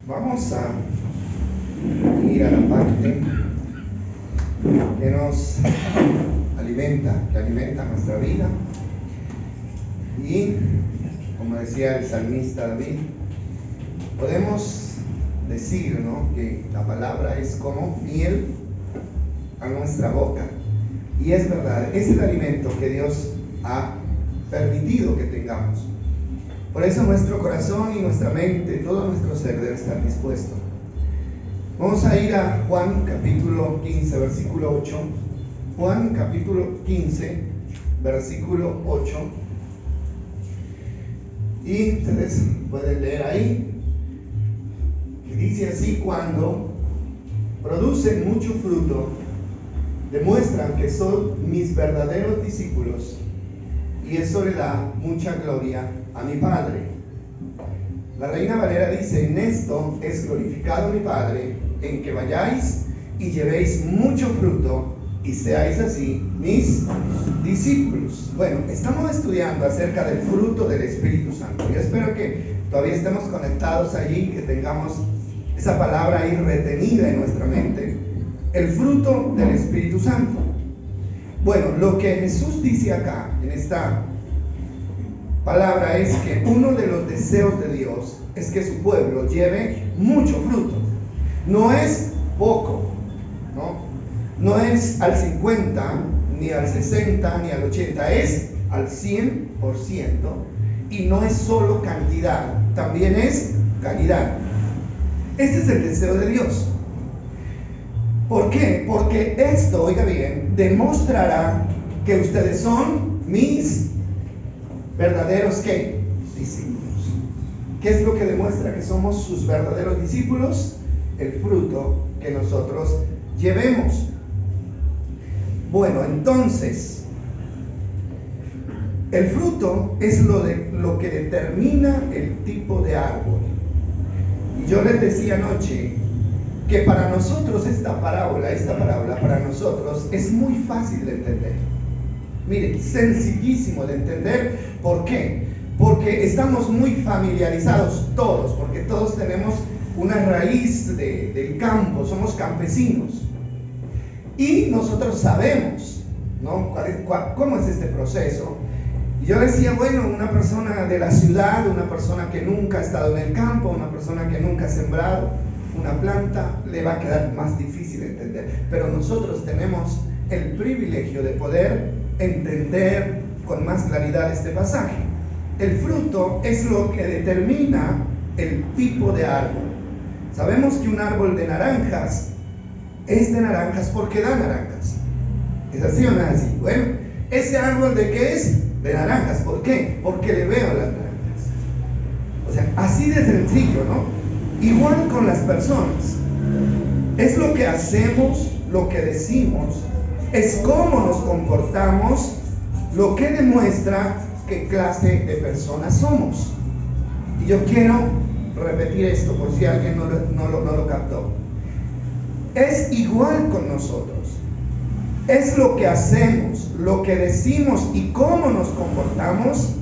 Vamos a ir a la parte que nos que alimenta nuestra vida. Y, como decía el salmista David, podemos decir, ¿no?, que la palabra es como miel a nuestra boca. Y es verdad, es el alimento que Dios ha permitido que tengamos. Por eso nuestro corazón y nuestra mente, todo nuestro ser debe estar dispuesto. Vamos a ir a Juan capítulo 15, versículo 8. Juan capítulo 15, versículo 8. Y ustedes pueden leer ahí. Y dice así: cuando producen mucho fruto, demuestran que son mis verdaderos discípulos, y eso le da mucha gloria a mi Padre. La Reina Valera dice: en esto es glorificado mi Padre, en que vayáis y llevéis mucho fruto, y seáis así mis discípulos. Bueno, estamos estudiando acerca del fruto del Espíritu Santo. Yo espero que todavía estemos conectados allí, que tengamos esa palabra ahí retenida en nuestra mente. El fruto del Espíritu Santo. Bueno, lo que Jesús dice acá, en esta palabra, es que uno de los deseos de Dios es que su pueblo lleve mucho fruto. No es poco, no es al 50, ni al 60, ni al 80, es al 100%. Y no es solo cantidad, también es calidad. Este es el deseo de Dios. ¿Por qué? Porque esto, oiga bien, demostrará que ustedes son mis verdaderos, ¿qué?, discípulos. ¿Qué es lo que demuestra que somos sus verdaderos discípulos? El fruto que nosotros llevemos. Bueno, entonces, el fruto es lo que determina el tipo de árbol. Y yo les decía anoche que para nosotros esta parábola para nosotros es muy fácil de entender. Mire, sencillísimo de entender. ¿Por qué? Porque estamos muy familiarizados todos, porque todos tenemos una raíz del campo, somos campesinos. Y nosotros sabemos, ¿no?, cómo es este proceso. Y yo decía, bueno, una persona de la ciudad, una persona que nunca ha estado en el campo, una persona que nunca ha sembrado una planta, le va a quedar más difícil entender. Pero nosotros tenemos el privilegio de poder entender con más claridad este pasaje. El fruto es lo que determina el tipo de árbol. Sabemos que un árbol de naranjas es de naranjas porque da naranjas. ¿Es así o no es así? Bueno, ¿ese árbol de qué es? De naranjas. ¿Por qué? Porque le veo las naranjas. O sea, así de sencillo, ¿no? Igual con las personas. Es lo que hacemos, lo que decimos, es cómo nos comportamos, lo que demuestra qué clase de personas somos. Y yo quiero repetir esto por si alguien no lo captó. Es igual con nosotros. Es lo que hacemos, lo que decimos y cómo nos comportamos,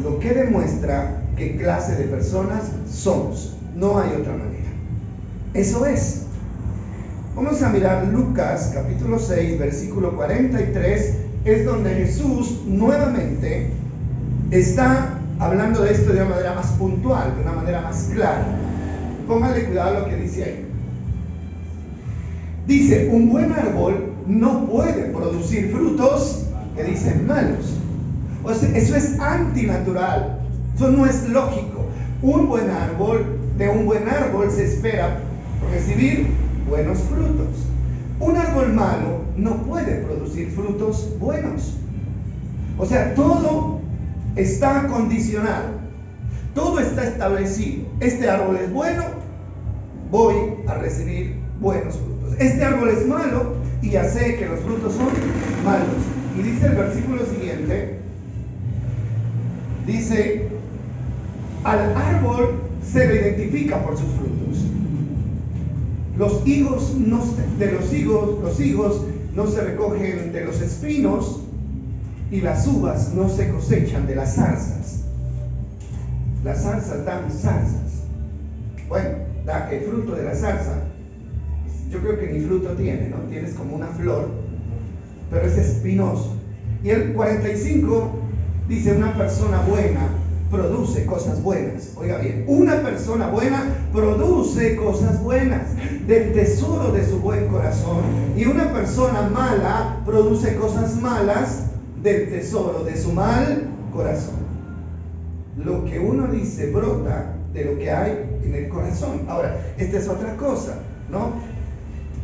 lo que demuestra qué clase de personas somos. No hay otra manera. Eso es. Vamos a mirar Lucas capítulo 6, versículo 43. Es donde Jesús nuevamente está hablando de esto de una manera más puntual, de una manera más clara. Póngale cuidado a lo que dice ahí. Dice: un buen árbol no puede producir frutos que dicen malos. O sea, eso es antinatural. Eso no es lógico. De un buen árbol se espera recibir buenos frutos. Un árbol malo no puede producir frutos buenos. O sea, todo está condicionado, todo está establecido. Este árbol es bueno, voy a recibir buenos frutos. Este árbol es malo y ya sé que los frutos son malos. Y dice el versículo siguiente, dice: al árbol se lo identifica por sus frutos. Los higos no se recogen de los espinos, y las uvas no se cosechan de las zarzas. Las zarzas dan zarzas. Bueno, da el fruto de la zarza, yo creo que ni fruto tiene, ¿no? Tienes como una flor, pero es espinoso. Y el 45 dice, una persona buena produce cosas buenas. Oiga bien, una persona buena produce cosas buenas del tesoro de su buen corazón, y una persona mala produce cosas malas del tesoro de su mal corazón. Lo que uno dice brota de lo que hay en el corazón. Ahora, esta es otra cosa, ¿no?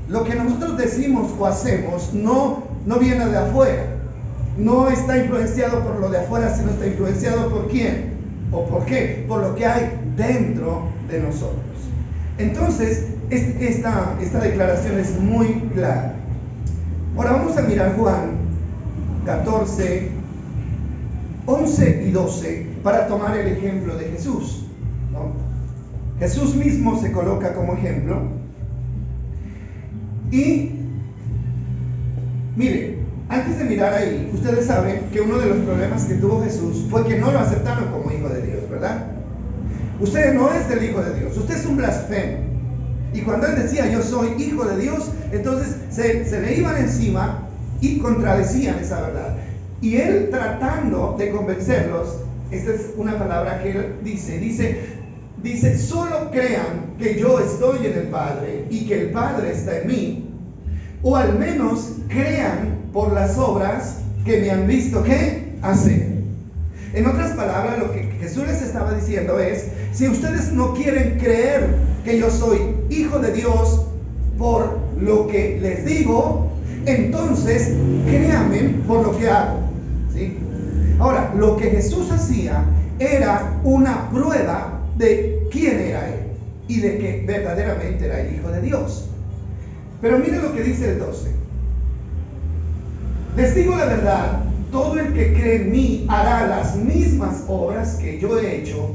Lo que nosotros decimos o hacemos no viene de afuera, no está influenciado por lo de afuera, sino está influenciado por quién o por qué, por lo que hay dentro de nosotros. Entonces, esta declaración es muy clara. Ahora vamos a mirar Juan 14, 11 y 12 para tomar el ejemplo de Jesús, ¿no? Jesús mismo se coloca como ejemplo. Y mire, antes de mirar ahí, ustedes saben que uno de los problemas que tuvo Jesús fue que no lo aceptaron como hijo de Dios, ¿verdad? Usted no es el hijo de Dios, usted es un blasfemo. Y cuando él decía yo soy hijo de Dios, entonces se le iban encima y contradecían esa verdad. Y él, tratando de convencerlos, esta es una palabra que él dice, solo crean que yo estoy en el Padre y que el Padre está en mí, o al menos crean por las obras que me han visto ¿qué? Hacer. En otras palabras, lo que Jesús les estaba diciendo es, si ustedes no quieren creer que yo soy hijo de Dios por lo que les digo, entonces créanme por lo que hago, ¿sí? Ahora, lo que Jesús hacía era una prueba de quién era él y de que verdaderamente era el hijo de Dios. Pero mire lo que dice el 12. Les digo la verdad, todo el que cree en mí hará las mismas obras que yo he hecho,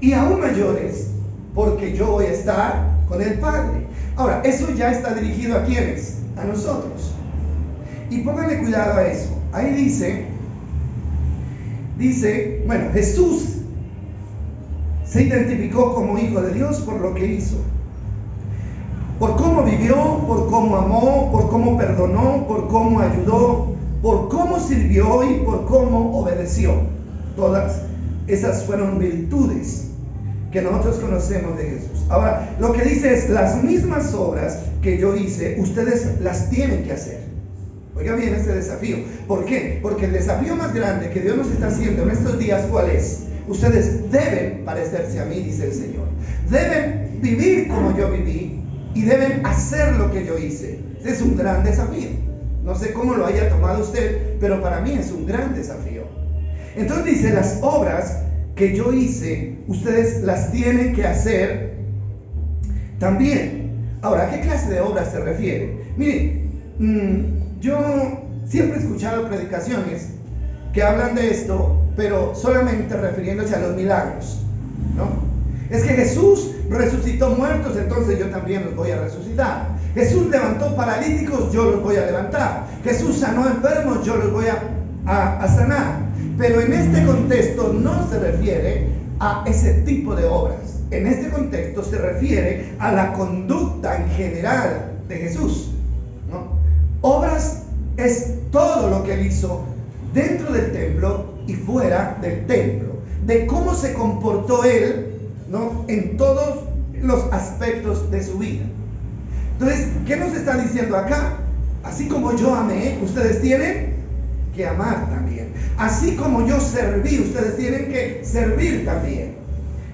y aún mayores, porque yo voy a estar con el Padre. Ahora, eso ya está dirigido ¿a quiénes? A nosotros. Y pónganle cuidado a eso. Ahí dice, bueno, Jesús se identificó como hijo de Dios por lo que hizo, por cómo vivió, por cómo amó, por cómo perdonó, por cómo ayudó, por cómo sirvió y por cómo obedeció. Todas esas fueron virtudes que nosotros conocemos de Jesús. Ahora, lo que dice es, las mismas obras que yo hice, ustedes las tienen que hacer. Oiga bien este desafío. ¿Por qué? Porque el desafío más grande que Dios nos está haciendo en estos días, ¿cuál es? Ustedes deben parecerse a mí, dice el Señor. Deben vivir como yo viví y deben hacer lo que yo hice. Ese es un gran desafío. No sé cómo lo haya tomado usted, pero para mí es un gran desafío. Entonces dice, las obras que yo hice, ustedes las tienen que hacer también. Ahora, ¿a qué clase de obras se refiere? Miren, yo siempre he escuchado predicaciones que hablan de esto, pero solamente refiriéndose a los milagros, ¿no? Es que Jesús resucitó muertos, entonces yo también los voy a resucitar. Jesús levantó paralíticos, yo los voy a levantar. Jesús sanó enfermos, yo los voy a sanar. Pero en este contexto no se refiere a ese tipo de obras. En este contexto se refiere a la conducta en general de Jesús, ¿no? Obras es todo lo que él hizo dentro del templo y fuera del templo, de cómo se comportó él, ¿no? En todos los aspectos de su vida. Entonces, ¿qué nos está diciendo acá? Así como yo amé, ustedes tienen que amar también. Así como yo serví, ustedes tienen que servir también.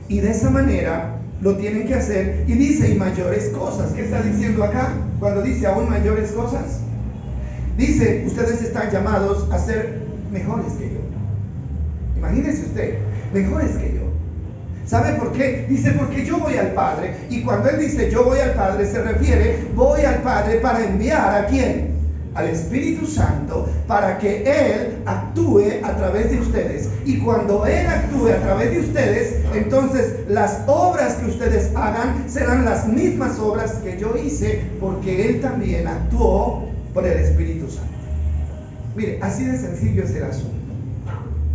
Y de esa manera lo tienen que hacer. Y dice, y mayores cosas. ¿Qué está diciendo acá? Cuando dice aún mayores cosas, dice, ustedes están llamados a ser mejores que yo. Imagínese usted, mejores que yo. ¿Sabe por qué? Dice, porque yo voy al Padre. Y cuando él dice yo voy al Padre, se refiere, voy al Padre para enviar ¿a quién? Al Espíritu Santo, para que él actúe a través de ustedes. Y cuando él actúe a través de ustedes, entonces las obras que ustedes hagan serán las mismas obras que yo hice, porque él también actuó por el Espíritu Santo. Mire, así de sencillo es el asunto.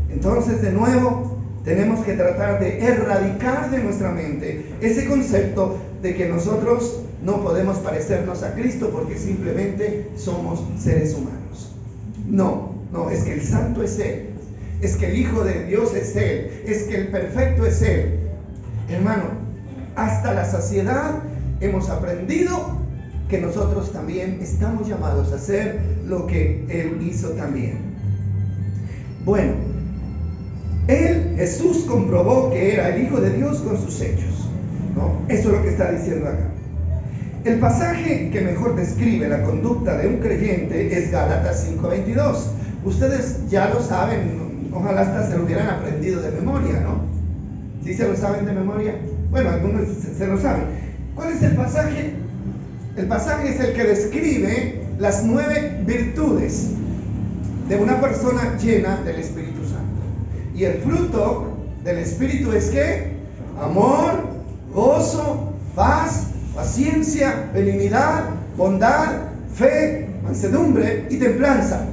Entonces, de nuevo, tenemos que tratar de erradicar de nuestra mente ese concepto de que nosotros no podemos parecernos a Cristo porque simplemente somos seres humanos. No, es que el santo es Él, es que el Hijo de Dios es Él, es que el perfecto es Él. Hermano, hasta la saciedad hemos aprendido que nosotros también estamos llamados a hacer lo que Él hizo también. Bueno, Jesús comprobó que era el Hijo de Dios con sus hechos, ¿no? Eso es lo que está diciendo acá. El pasaje que mejor describe la conducta de un creyente es Gálatas 5:22. Ustedes ya lo saben, ojalá hasta se lo hubieran aprendido de memoria, ¿no? ¿Sí se lo saben de memoria? Bueno, algunos se lo saben. ¿Cuál es el pasaje? El pasaje es el que describe las 9 virtudes de una persona llena del Espíritu Santo. Y el fruto del Espíritu es ¿qué? Amor, gozo, paz, paciencia, benignidad, bondad, fe, mansedumbre y templanza.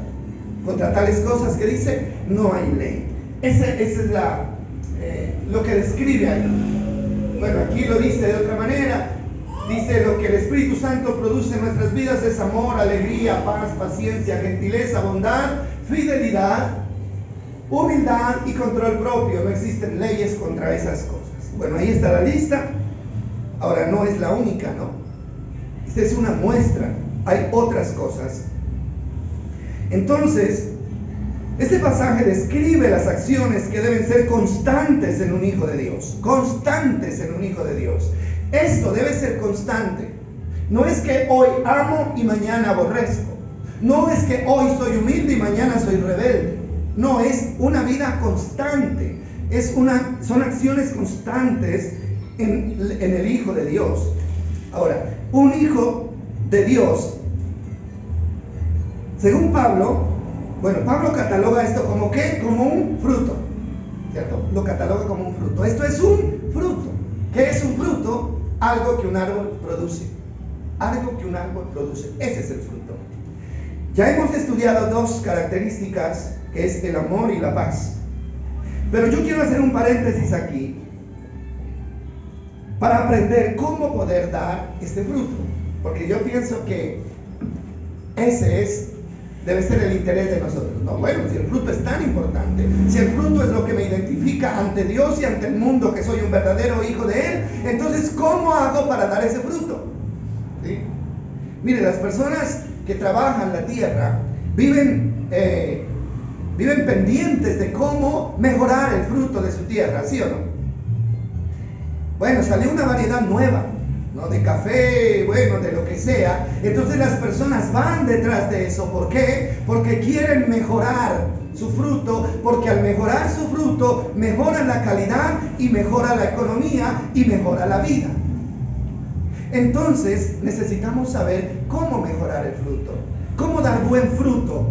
Contra tales cosas que dice, no hay ley. Ese es lo que describe ahí. Bueno, aquí lo dice de otra manera. Dice, lo que el Espíritu Santo produce en nuestras vidas es amor, alegría, paz, paciencia, gentileza, bondad, fidelidad, humildad y control propio. No existen leyes contra esas cosas. Bueno, ahí está la lista. Ahora, no es la única, ¿no? Esta es una muestra. Hay otras cosas. Entonces, este pasaje describe las acciones que deben ser constantes en un hijo de Dios. Constantes en un hijo de Dios. Esto debe ser constante. No es que hoy amo y mañana aborrezco. No es que hoy soy humilde y mañana soy rebelde. No, es una vida constante. Son acciones constantes en el Hijo de Dios. Ahora, un hijo de Dios, según Pablo, Pablo cataloga esto como ¿qué? Como un fruto, ¿cierto? Lo cataloga como un fruto. Esto es un fruto. ¿Qué es un fruto? Algo que un árbol produce. Algo que un árbol produce. Ese es el fruto. Ya hemos estudiado 2 características, que es el amor y la paz. Pero yo quiero hacer un paréntesis aquí para aprender cómo poder dar este fruto. Porque yo pienso que debe ser el interés de nosotros, ¿no? Bueno, si el fruto es tan importante, si el fruto es lo que me identifica ante Dios y ante el mundo que soy un verdadero hijo de Él, entonces ¿cómo hago para dar ese fruto? ¿Sí? Mire, las personas que trabajan la tierra viven pendientes de cómo mejorar el fruto de su tierra, ¿sí o no? Bueno, salió una variedad nueva, ¿no? De café, de lo que sea. Entonces las personas van detrás de eso. ¿Por qué? Porque quieren mejorar su fruto, porque al mejorar su fruto mejora la calidad y mejora la economía y mejora la vida. Entonces necesitamos saber cómo mejorar el fruto, cómo dar buen fruto,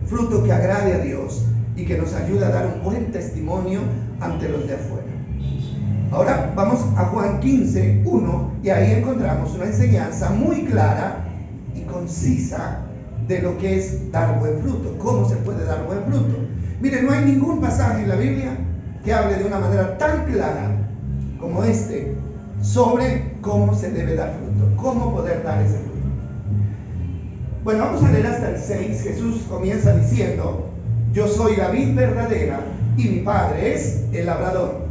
fruto que agrade a Dios y que nos ayude a dar un buen testimonio ante los de afuera. Ahora vamos a Juan 15:1 y ahí encontramos una enseñanza muy clara y concisa de lo que es dar buen fruto. ¿Cómo se puede dar buen fruto? Miren, no hay ningún pasaje en la Biblia que hable de una manera tan clara como este sobre cómo se debe dar fruto, cómo poder dar ese fruto. Bueno, vamos a leer hasta el 6. Jesús comienza diciendo: yo soy la vid verdadera y mi Padre es el labrador.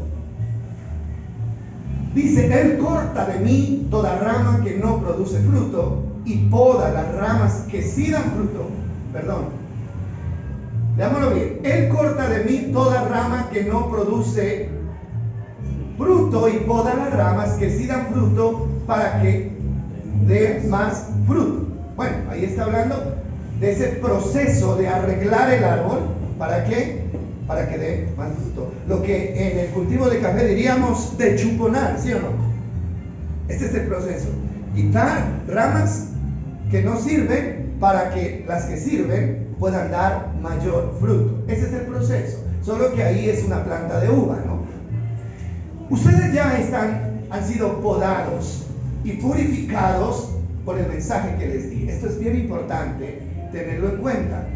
Dice, Él corta de mí toda rama que no produce fruto y poda las ramas que sí dan fruto. Perdón. Leámoslo bien. Él corta de mí toda rama que no produce fruto y poda las ramas que sí dan fruto para que dé más fruto. Bueno, ahí está hablando de ese proceso de arreglar el árbol. ¿Para qué? Para que dé más fruto. Lo que en el cultivo de café diríamos de chuponar, ¿sí o no? Este es el proceso. Quitar ramas que no sirven para que las que sirven puedan dar mayor fruto. Ese es el proceso. Solo que ahí es una planta de uva, ¿no? Ustedes ya han sido podados y purificados por el mensaje que les di. Esto es bien importante tenerlo en cuenta.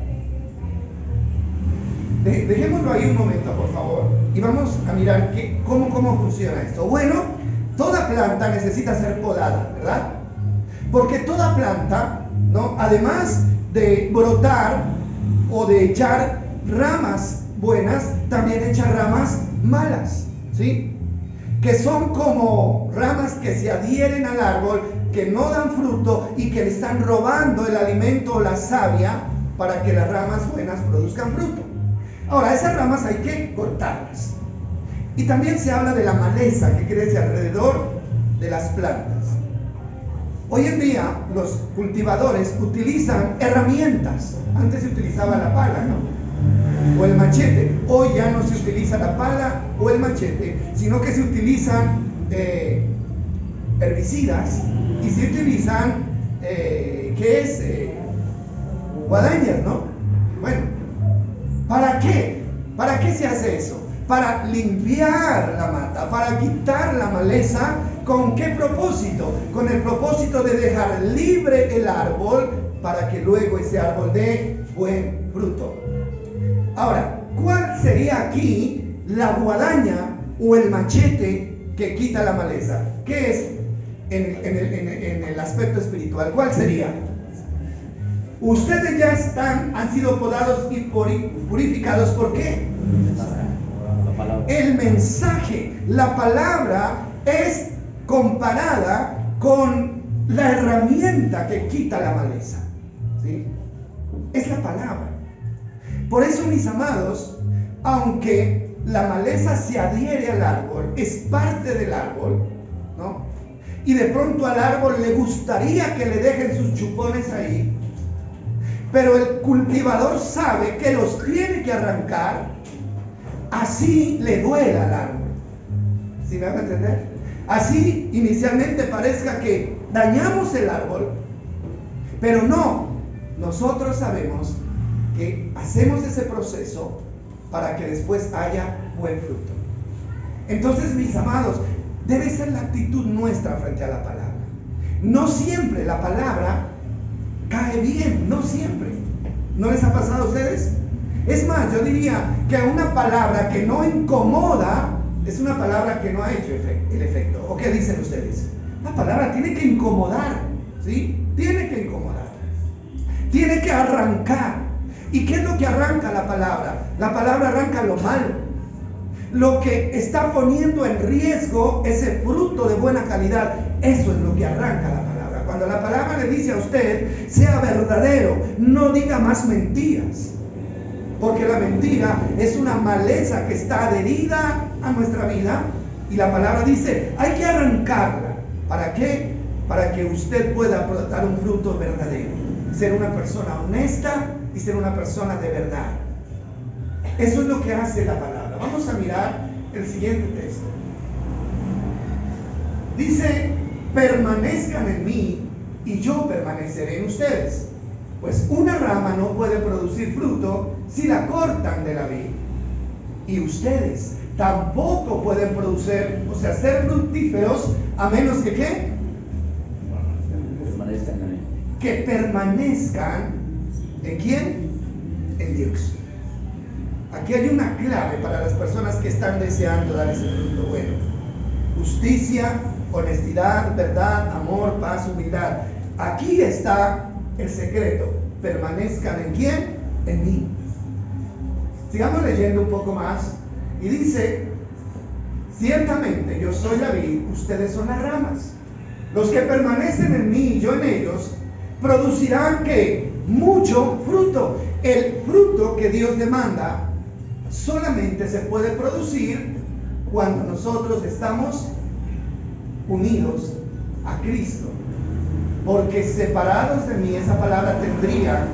Dejémoslo ahí un momento, por favor, y vamos a mirar cómo funciona esto. Bueno, toda planta necesita ser podada, ¿verdad? Porque toda planta, ¿no?, además de brotar o de echar ramas buenas, también echa ramas malas, ¿sí? Que son como ramas que se adhieren al árbol, que no dan fruto y que le están robando el alimento o la savia para que las ramas buenas produzcan fruto. Ahora, esas ramas hay que cortarlas. Y también se habla de la maleza que crece alrededor de las plantas. Hoy en día los cultivadores utilizan herramientas. Antes se utilizaba la pala, ¿no?, o el machete. Hoy ya no se utiliza la pala o el machete, sino que se utilizan herbicidas y se utilizan, guadañas, ¿no? Bueno, ¿para qué? ¿Para qué se hace eso? Para limpiar la mata, para quitar la maleza. ¿Con qué propósito? Con el propósito de dejar libre el árbol para que luego ese árbol dé buen fruto. Ahora, ¿cuál sería aquí la guadaña o el machete que quita la maleza? ¿Qué es en el aspecto espiritual? ¿Cuál sería? Ustedes ya han sido podados y purificados. ¿Por qué? El mensaje, la palabra es comparada con la herramienta que quita la maleza, ¿sí? Es la palabra. Por eso, mis amados, aunque la maleza se adhiere al árbol, es parte del árbol, ¿no?, y de pronto al árbol le gustaría que le dejen sus chupones ahí, pero el cultivador sabe que los tiene que arrancar, así le duela al árbol. ¿Sí me van a entender? Así inicialmente parezca que dañamos el árbol, pero no. Nosotros sabemos que hacemos ese proceso para que después haya buen fruto. Entonces, mis amados, debe ser la actitud nuestra frente a la palabra. No siempre la palabra cae bien, no siempre. ¿No les ha pasado a ustedes? Es más, yo diría que una palabra que no incomoda es una palabra que no ha hecho el efecto. ¿O qué dicen ustedes? La palabra tiene que incomodar, ¿sí? Tiene que incomodar. Tiene que arrancar. ¿Y qué es lo que arranca la palabra? La palabra arranca lo malo. Lo que está poniendo en riesgo ese fruto de buena calidad. Eso es lo que arranca la palabra. Cuando la palabra le dice a usted, sea verdadero, no diga más mentiras. Porque la mentira es una maleza que está adherida a nuestra vida y la palabra dice, hay que arrancarla. ¿Para qué? Para que usted pueda dar un fruto verdadero. Ser una persona honesta y ser una persona de verdad. Eso es lo que hace la palabra. Vamos a mirar el siguiente texto. Dice, permanezcan en mí y yo permaneceré en ustedes. Pues una rama no puede producir fruto si la cortan de la vid. Y ustedes tampoco pueden producir, o sea, ser fructíferos, a menos que ¿qué? Que permanezcan ¿en quién? En Dios. Aquí hay una clave para las personas que están deseando dar ese fruto bueno. Justicia, honestidad, verdad, amor, paz, humildad. Aquí está el secreto. Permanezcan ¿en quién? En mí. Sigamos leyendo un poco más. Y dice, ciertamente yo soy la vid, ustedes son las ramas. Los que permanecen en mí y yo en ellos, producirán ¿qué? Mucho fruto. El fruto que Dios demanda solamente se puede producir cuando nosotros estamos unidos a Cristo. Porque separados de mí, esa palabra tendría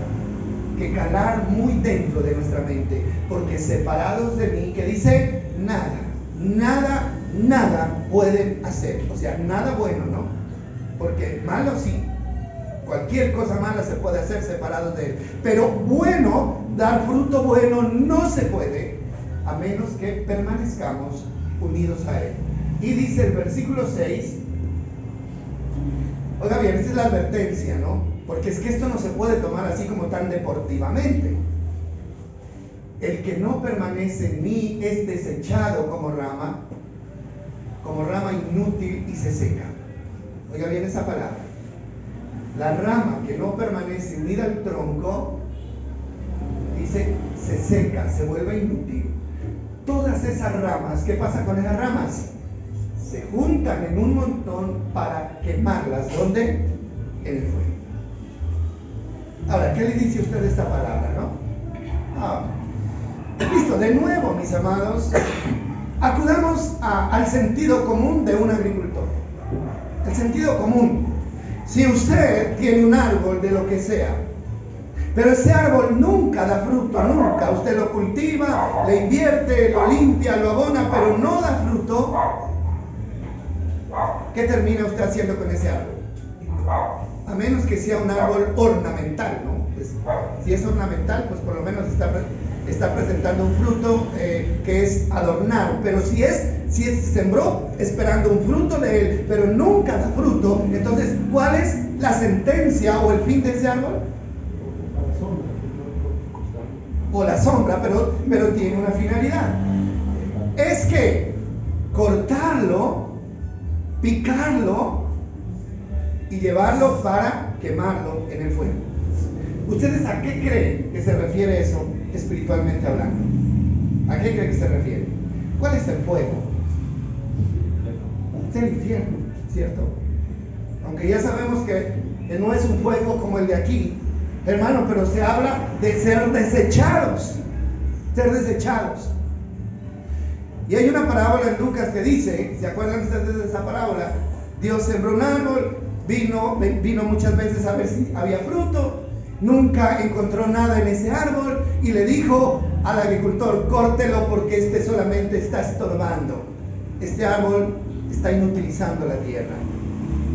que calar muy dentro de nuestra mente. Porque separados de mí, que dice, nada pueden hacer. O sea, nada bueno, ¿no? Porque malo sí. Cualquier cosa mala se puede hacer separados de él. Pero bueno, dar fruto bueno no se puede a menos que permanezcamos unidos a él. Y dice el versículo 6. Oiga bien, esta es la advertencia, ¿no? Porque es que esto no se puede tomar así como tan deportivamente. El que no permanece en mí es desechado como rama como rama inútil y se seca. Oiga bien esa palabra. La rama que no permanece unida al tronco, dice, se seca, se vuelve inútil. Todas esas ramas, ¿qué pasa con esas ramas? Se juntan en un montón para quemarlas. ¿Dónde? En el fuego. Ahora, ¿qué le dice usted de esta palabra, no? Listo, de nuevo, mis amados, acudamos al sentido común de un agricultor. El sentido común. Si usted tiene un árbol de lo que sea, pero ese árbol nunca da fruto, nunca. Usted lo cultiva, le invierte, lo limpia, lo abona, pero no da fruto. ¿Qué termina usted haciendo con ese árbol? A menos que sea un árbol ornamental, ¿no? Pues, si es ornamental, pues por lo menos está presentando un fruto que es adornar. Pero si sembró esperando un fruto de él, pero nunca da fruto, entonces, ¿cuál es la sentencia o el fin de ese árbol? O la sombra, pero tiene una finalidad. Es que cortarlo, picarlo y llevarlo para quemarlo en el fuego. ¿Ustedes a qué creen que se refiere eso espiritualmente hablando? ¿A qué creen que se refiere? ¿Cuál es el fuego? Es el infierno, ¿cierto? Aunque ya sabemos que no es un fuego como el de aquí, hermano, pero se habla de ser desechados. Ser desechados. Y hay una parábola en Lucas que dice, ¿se acuerdan ustedes de esa parábola? Dios sembró un árbol, vino muchas veces a ver si había fruto, nunca encontró nada en ese árbol y le dijo al agricultor, córtelo porque este solamente está estorbando. Este árbol está inutilizando la tierra.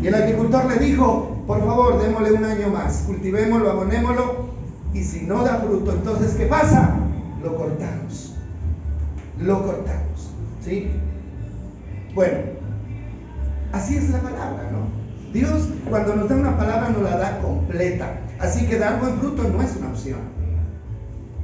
Y el agricultor le dijo, por favor, démosle un año más, cultivémoslo, abonémoslo, y si no da fruto, entonces, ¿qué pasa? Lo cortamos. Lo cortamos, ¿sí? Bueno, así es la palabra, ¿no? Dios, cuando nos da una palabra, nos la da completa. Así que dar buen fruto no es una opción.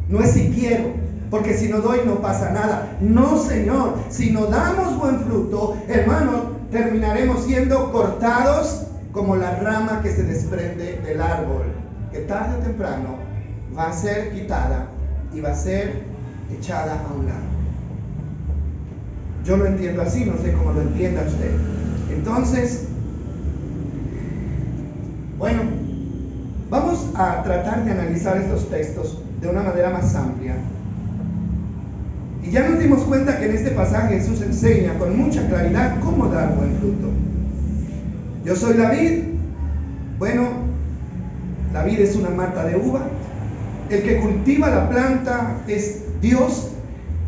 No es si quiero, porque si no doy no pasa nada. No, Señor, si no damos buen fruto, hermanos, terminaremos siendo cortados como la rama que se desprende del árbol, que tarde o temprano va a ser quitada y va a ser echada a un lado. Yo lo entiendo así, no sé cómo lo entienda usted. Entonces, bueno, vamos a tratar de analizar estos textos de una manera más amplia. Y ya nos dimos cuenta que en este pasaje Jesús enseña con mucha claridad cómo dar buen fruto. Yo soy la vid. Bueno, la vid es una mata de uva. El que cultiva la planta es Dios,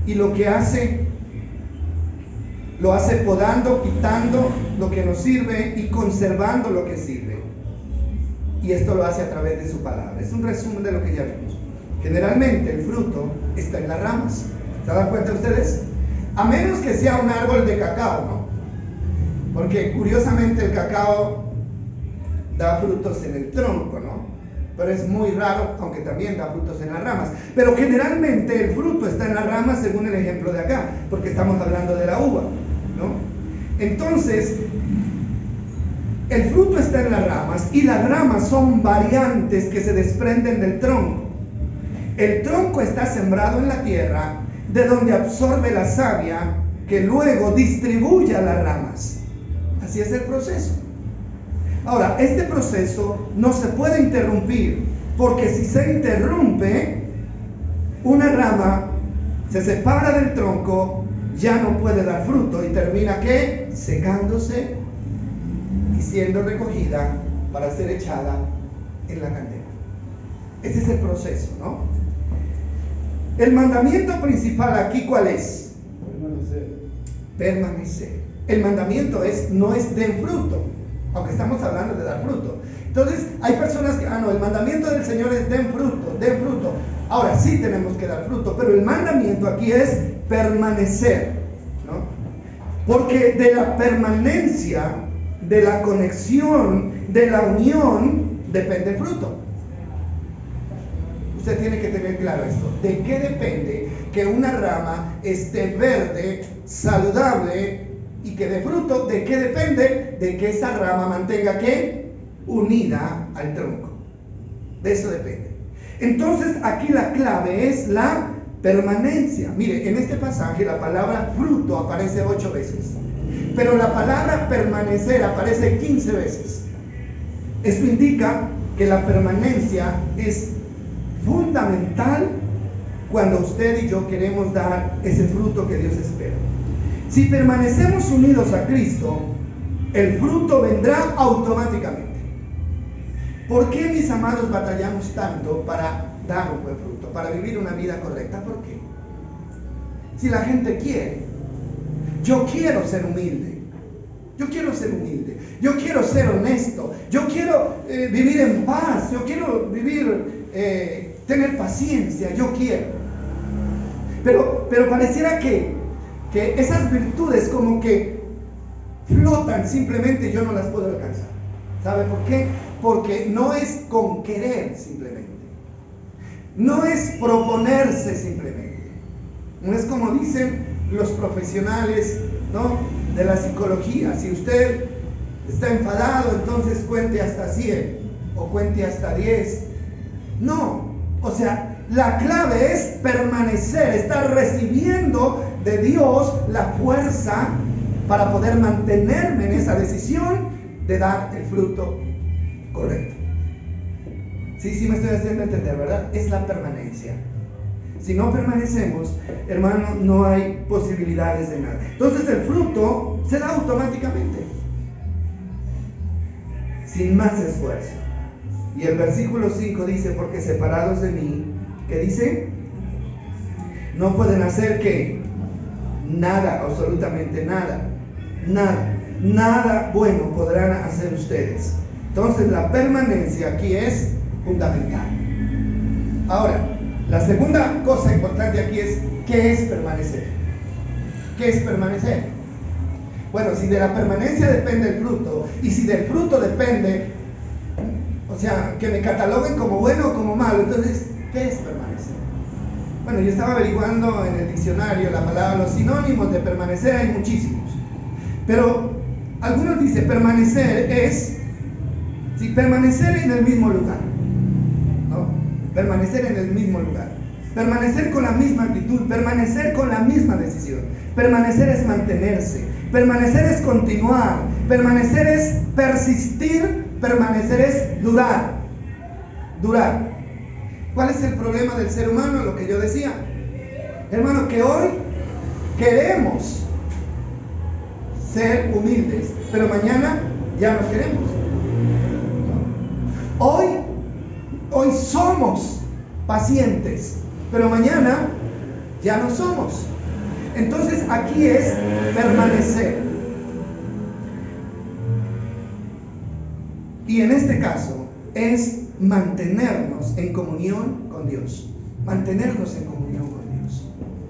y lo que hace, lo hace podando, quitando lo que nos sirve y conservando lo que sirve. Y esto lo hace a través de su palabra. Es un resumen de lo que ya vimos. Generalmente el fruto está en las ramas. ¿Se dan cuenta ustedes? A menos que sea un árbol de cacao, ¿no? Porque curiosamente el cacao da frutos en el tronco, ¿no? Pero es muy raro, aunque también da frutos en las ramas. Pero generalmente el fruto está en las ramas, según el ejemplo de acá, porque estamos hablando de la uva, ¿no? Entonces, el fruto está en las ramas, y las ramas son variantes que se desprenden del tronco. El tronco está sembrado en la tierra, de donde absorbe la savia, que luego distribuye a las ramas. Así es el proceso. Ahora, este proceso no se puede interrumpir, porque si se interrumpe, una rama se separa del tronco, ya no puede dar fruto y termina, ¿qué? Secándose y siendo recogida para ser echada en la candela. Ese es el proceso, ¿no? El mandamiento principal aquí, ¿cuál es? Permanecer. El mandamiento no es den fruto, aunque estamos hablando de dar fruto. Entonces, hay personas que, no, el mandamiento del Señor es den fruto, den fruto. Ahora sí tenemos que dar fruto, pero el mandamiento aquí es permanecer, ¿no? Porque de la permanencia, de la conexión, de la unión, depende el fruto. Usted tiene que tener claro esto. ¿De qué depende que una rama esté verde, saludable y que dé fruto. ¿De qué depende? De que esa rama mantenga ¿qué? Unida al tronco. De eso depende. Entonces aquí la clave es la permanencia. Mire, en este pasaje la palabra fruto aparece 8 veces, pero la palabra permanecer aparece 15 veces. Esto indica que la permanencia es fundamental cuando usted y yo queremos dar ese fruto que Dios espera. Si permanecemos unidos a Cristo, el fruto vendrá automáticamente. ¿Por qué, mis amados, batallamos tanto para dar un buen fruto, para vivir una vida correcta? ¿Por qué? Si la gente quiere, yo quiero ser humilde, yo quiero ser humilde, yo quiero ser honesto, yo quiero vivir en paz, yo quiero vivir, tener paciencia, yo quiero. Pero pareciera que esas virtudes como que flotan, simplemente yo no las puedo alcanzar. ¿Sabe por qué? Porque no es con querer simplemente, no es proponerse simplemente, no es como dicen los profesionales, ¿no?, de la psicología. Si usted está enfadado, entonces cuente hasta 100 o cuente hasta 10. No, o sea, la clave es permanecer, estar recibiendo de Dios la fuerza para poder mantenerme en esa decisión de dar el fruto correcto. Sí, me estoy haciendo entender, ¿verdad? Es la permanencia. Si no permanecemos, hermano, no hay posibilidades de nada. Entonces el fruto se da automáticamente, sin más esfuerzo. Y el versículo 5 dice, porque separados de mí, ¿qué dice? No pueden hacer ¿qué? Nada, absolutamente nada. Nada bueno podrán hacer ustedes. Entonces la permanencia aquí es fundamental. Ahora, la segunda cosa importante aquí es, ¿qué es permanecer? ¿Qué es permanecer? Bueno, si de la permanencia depende el fruto, y si del fruto depende, o sea, que me cataloguen como bueno o como malo, entonces, ¿qué es permanecer? Bueno, yo estaba averiguando en el diccionario la palabra, los sinónimos de permanecer hay muchísimos, pero algunos dicen permanecer es, si permanecer en el mismo lugar, ¿no? Permanecer en el mismo lugar, permanecer con la misma actitud, permanecer con la misma decisión. Permanecer es mantenerse, permanecer es continuar, permanecer es persistir, permanecer es durar. ¿Cuál es el problema del ser humano? Lo que yo decía, hermano, que hoy queremos ser humildes, pero mañana ya no queremos. Hoy somos pacientes, pero mañana ya no somos. Entonces aquí es permanecer. Y en este caso es mantenernos en comunión con Dios. Mantenernos en comunión con Dios.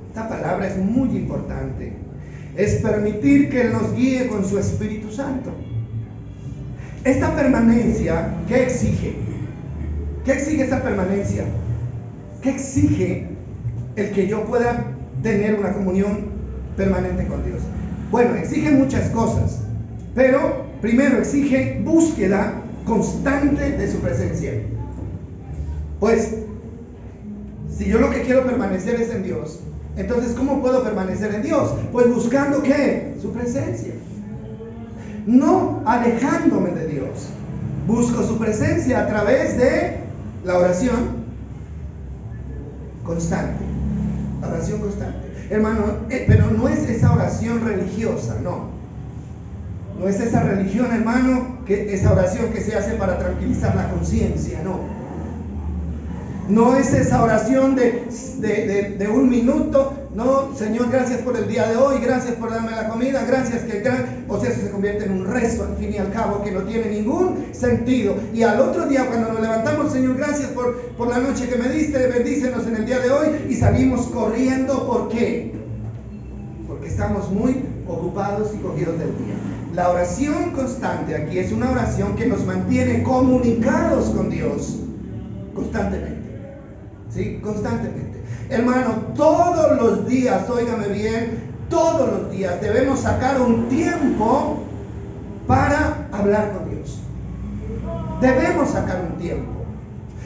Esta palabra es muy importante. Es permitir que Él nos guíe con su Espíritu Santo. Esta permanencia, ¿qué exige? ¿Qué exige esta permanencia? ¿Qué exige el que yo pueda tener una comunión permanente con Dios? Bueno, exige muchas cosas, pero primero exige búsqueda constante de su presencia. Pues, si yo lo que quiero permanecer es en Dios, entonces ¿cómo puedo permanecer en Dios? Pues buscando ¿qué? Su presencia. No alejándome de Dios. Busco su presencia a través de la oración constante. La oración constante. Hermano, pero no es esa oración religiosa, no. No es esa religión, hermano, esa oración que se hace para tranquilizar la conciencia, no. No es esa oración de un minuto. No, Señor, gracias por el día de hoy, gracias por darme la comida, gracias o sea, eso se convierte en un rezo al fin y al cabo que no tiene ningún sentido. Y al otro día cuando nos levantamos, Señor, gracias por la noche que me diste, bendícenos en el día de hoy, y salimos corriendo. ¿Por qué? Porque estamos muy ocupados y cogidos del día. La oración constante aquí es una oración que nos mantiene comunicados con Dios constantemente. ¿Sí? Constantemente. Hermano, todos los días, óigame bien, todos los días debemos sacar un tiempo para hablar con Dios. Debemos sacar un tiempo.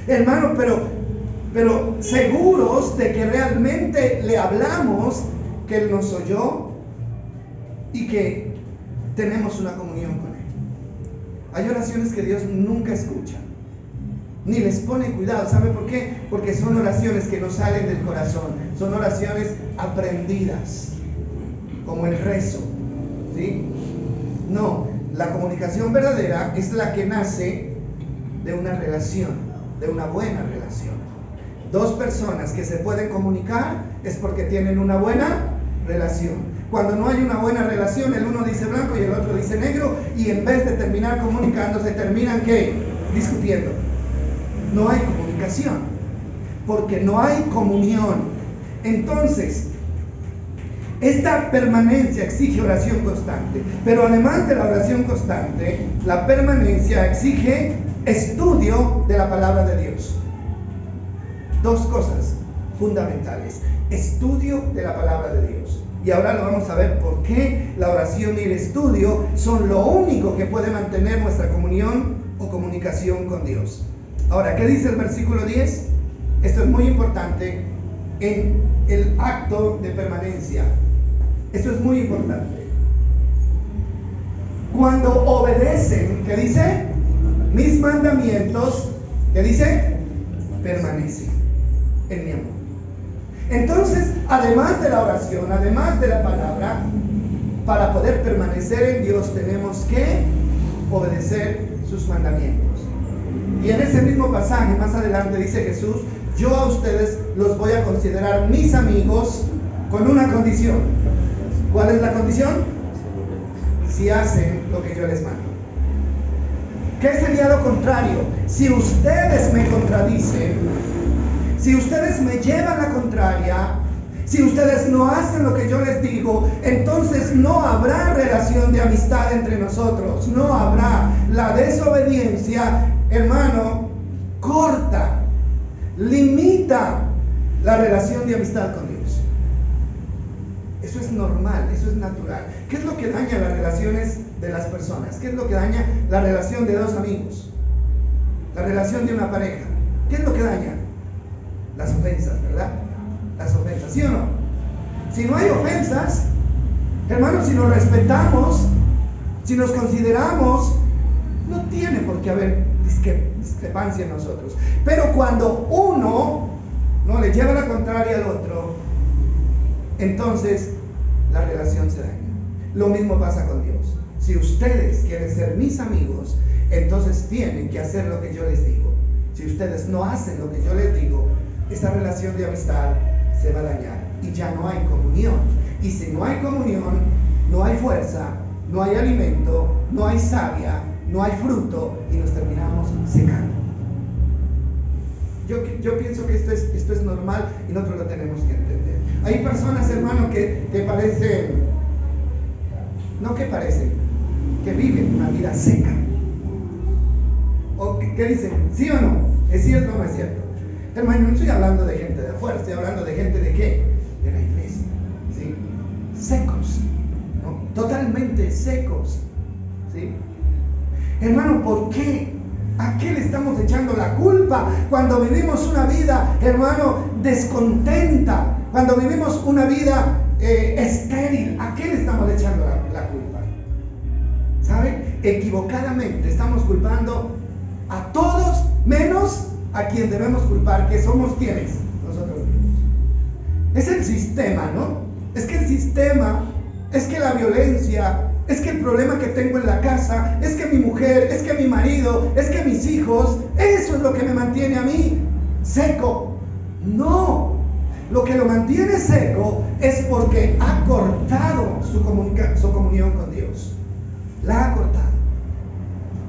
Hermano, pero seguros de que realmente le hablamos, que Él nos oyó y que tenemos una comunión con Él. Hay oraciones que Dios nunca escucha, ni les pone cuidado. ¿Sabe por qué? Porque son oraciones que no salen del corazón, son oraciones aprendidas, como el rezo, ¿sí? No, la comunicación verdadera es la que nace de una relación, de una buena relación. Dos personas que se pueden comunicar es porque tienen una buena relación. Cuando no hay una buena relación, el uno dice blanco y el otro dice negro, y en vez de terminar comunicándose, terminan ¿qué? Discutiendo. No hay comunicación, porque no hay comunión. Entonces, esta permanencia exige oración constante, pero además de la oración constante, la permanencia exige estudio de la palabra de Dios. Dos cosas fundamentales: estudio de la palabra de Dios. Y ahora lo vamos a ver por qué la oración y el estudio son lo único que puede mantener nuestra comunión o comunicación con Dios. Ahora, ¿qué dice el versículo 10? Esto es muy importante en el acto de permanencia. Esto es muy importante. Cuando obedecen, ¿qué dice? Mis mandamientos, ¿qué dice? Permanecen en mi amor. Entonces, además de la oración, además de la palabra, para poder permanecer en Dios tenemos que obedecer sus mandamientos. Y en ese mismo pasaje, más adelante, dice Jesús: yo a ustedes los voy a considerar mis amigos con una condición. ¿Cuál es la condición? Si hacen lo que yo les mando. ¿Qué sería lo contrario? Si ustedes me contradicen, si ustedes me llevan la contraria, si ustedes no hacen lo que yo les digo, entonces no habrá relación de amistad entre nosotros. No habrá. La desobediencia, hermano, corta, limita la relación de amistad con Dios. Eso es normal, eso es natural. ¿Qué es lo que daña las relaciones de las personas? ¿Qué es lo que daña la relación de dos amigos? La relación de una pareja. ¿Qué es lo que daña? Las ofensas, ¿verdad? Las ofensas, ¿sí o no? Si no hay ofensas, hermanos, si nos respetamos, si nos consideramos, no tiene por qué haber discrepancia en nosotros. Pero cuando uno no le lleva la contraria al otro, entonces la relación se daña. Lo mismo pasa con Dios. Si ustedes quieren ser mis amigos, entonces tienen que hacer lo que yo les digo. Si ustedes no hacen lo que yo les digo, esa relación de amistad se va a dañar y ya no hay comunión. Y si no hay comunión, no hay fuerza, no hay alimento, no hay savia, no hay fruto y nos terminamos secando. Yo pienso que esto es normal y nosotros lo tenemos que entender. Hay personas, hermano, que parecen, no que parecen, que viven una vida seca. ¿O qué dicen? ¿Sí o no? ¿Es cierto o no es cierto? Hermano, no estoy hablando de gente de afuera, estoy hablando de gente de ¿qué? De la iglesia, ¿sí? Secos, ¿no? Totalmente secos, ¿sí? Hermano, ¿por qué? ¿A qué le estamos echando la culpa cuando vivimos una vida, hermano, descontenta? Cuando vivimos una vida estéril, ¿a qué le estamos echando la culpa? ¿Sabe? Equivocadamente estamos culpando a todos menos a quien debemos culpar, que somos quienes, nosotros mismos. Es el sistema, ¿no? Es que el sistema, es que la violencia, es que el problema que tengo en la casa, es que mi mujer, es que mi marido, es que mis hijos, eso es lo que me mantiene a mí seco. No, lo que lo mantiene seco es porque ha cortado su comunión con Dios. La ha cortado.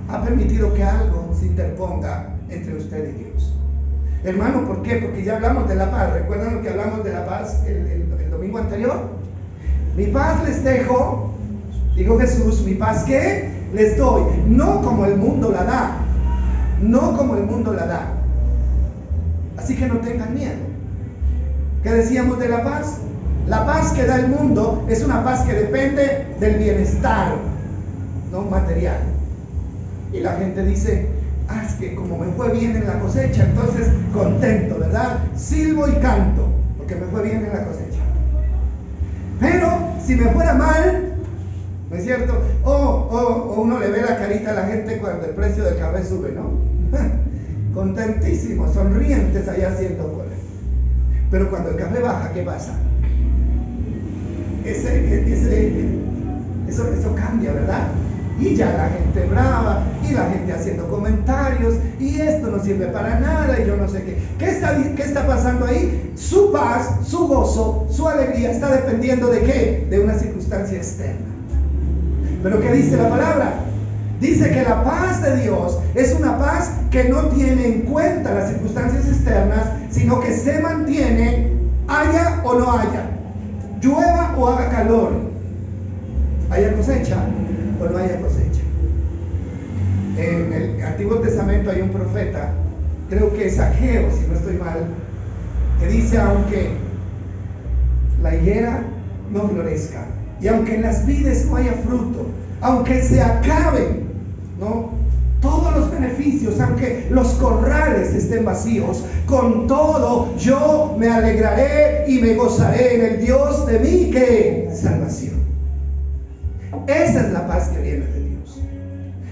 Ha permitido que algo se interponga entre usted y Dios. Hermano, ¿por qué? Porque ya hablamos de la paz. ¿Recuerdan lo que hablamos de la paz el domingo anterior? Mi paz les dejo, dijo Jesús, mi paz ¿qué? Les doy, no como el mundo la da, no como el mundo la da. Así que no tengan miedo. ¿Qué decíamos de la paz? La paz que da el mundo es una paz que depende del bienestar, no material. Y la gente dice, es que como me fue bien en la cosecha, entonces contento, ¿verdad? Silbo y canto, porque me fue bien en la cosecha. Pero si me fuera mal, ¿no es cierto? O uno le ve la carita a la gente cuando el precio del café sube, ¿no? Contentísimos, sonrientes allá haciendo cola. Pero cuando el café baja, ¿qué pasa? Eso cambia, ¿verdad? Y ya la gente brava, y la gente haciendo comentarios, y esto no sirve para nada, y yo no sé qué. ¿Qué está pasando ahí? Su paz, su gozo, su alegría está dependiendo ¿de qué? De una circunstancia externa. Pero ¿qué dice la palabra? Dice que la paz de Dios es una paz que no tiene en cuenta las circunstancias externas, sino que se mantiene, haya o no haya, llueva o haga calor, haya cosecha o no haya cosecha. En el Antiguo Testamento hay un profeta, creo que es Ageo, si no estoy mal, que dice: aunque la higuera no florezca, y aunque en las vides no haya fruto, aunque se acaben, ¿no?, todos los beneficios, aunque los corrales estén vacíos, con todo yo me alegraré y me gozaré en el Dios de mi ¿qué? Salvación. Esa es la paz que viene de Dios,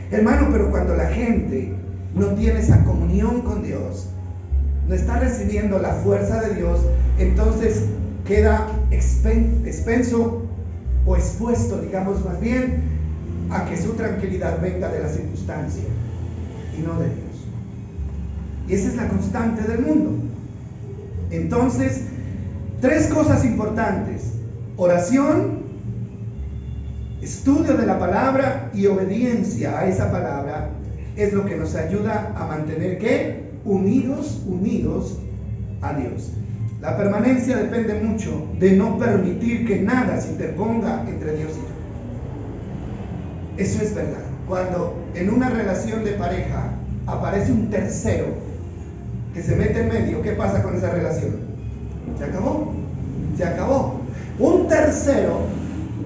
hermano. Pero cuando la gente no tiene esa comunión con Dios, no está recibiendo la fuerza de Dios, entonces queda expenso o expuesto, digamos más bien, a que su tranquilidad venga de la circunstancia y no de Dios. Y esa es la constante del mundo. Entonces, 3 cosas importantes: oración, estudio de la palabra y obediencia a esa palabra es lo que nos ayuda a mantener ¿qué? Unidos a Dios. La permanencia depende mucho de no permitir que nada se interponga entre Dios y yo. Eso es verdad. Cuando en una relación de pareja aparece un tercero que se mete en medio, ¿qué pasa con esa relación? Se acabó. Se acabó. Un tercero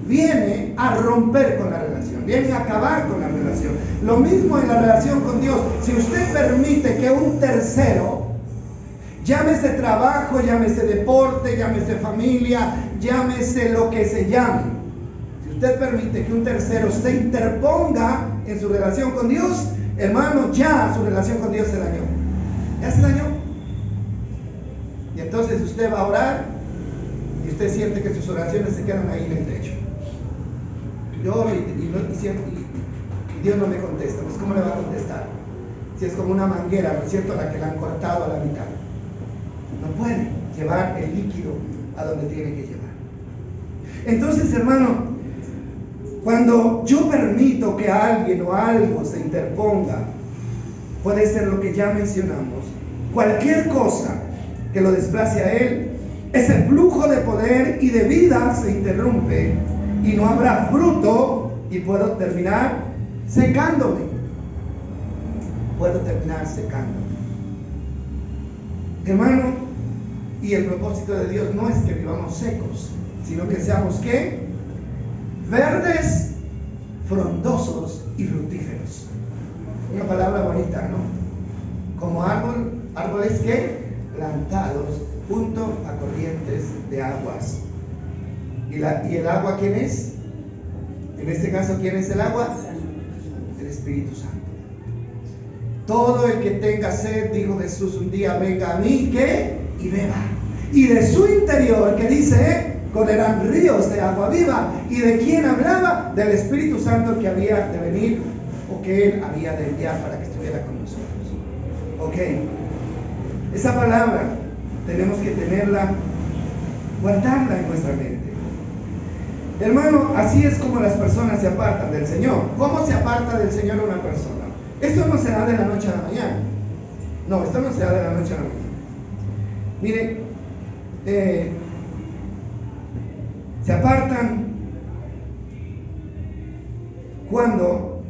viene a romper con la relación, viene a acabar con la relación. Lo mismo en la relación con Dios. Si usted permite que un tercero, llámese trabajo, llámese deporte, llámese familia, llámese lo que se llame, si usted permite que un tercero se interponga en su relación con Dios, hermano, ya su relación con Dios se dañó. Ya se dañó. Y entonces usted va a orar y usted siente que sus oraciones se quedan ahí en el techo. Yo oro y Dios no me contesta. Pues ¿cómo le va a contestar? Si es como una manguera, ¿no es cierto?, a la que le han cortado a la mitad. No puede llevar el líquido a donde tiene que llevar. Entonces, hermano, cuando yo permito que alguien o algo se interponga, puede ser lo que ya mencionamos, cualquier cosa que lo desplace a él, ese flujo de poder y de vida se interrumpe y no habrá fruto y puedo terminar secándome. Puedo terminar secándome. Hermano, y el propósito de Dios no es que vivamos secos, sino que seamos ¿qué? Verdes, frondosos y fructíferos. Una palabra bonita, ¿no? Como árboles ¿qué? Plantados junto a corrientes de aguas. ¿Y el agua quién es? En este caso, ¿quién es el agua? El Espíritu Santo. Todo el que tenga sed, dijo Jesús un día, venga a mí, ¿qué? Y beba. Y de su interior, que dice, correrán ríos de agua viva. ¿Y de quién hablaba? Del Espíritu Santo que había de venir, o que Él había de enviar para que estuviera con nosotros. Ok. Esa palabra tenemos que tenerla, guardarla en nuestra mente. Hermano, así es como las personas se apartan del Señor. ¿Cómo se aparta del Señor una persona? Esto no se da de la noche a la mañana. No, esto no se da de la noche a la mañana. Mire, se apartan cuando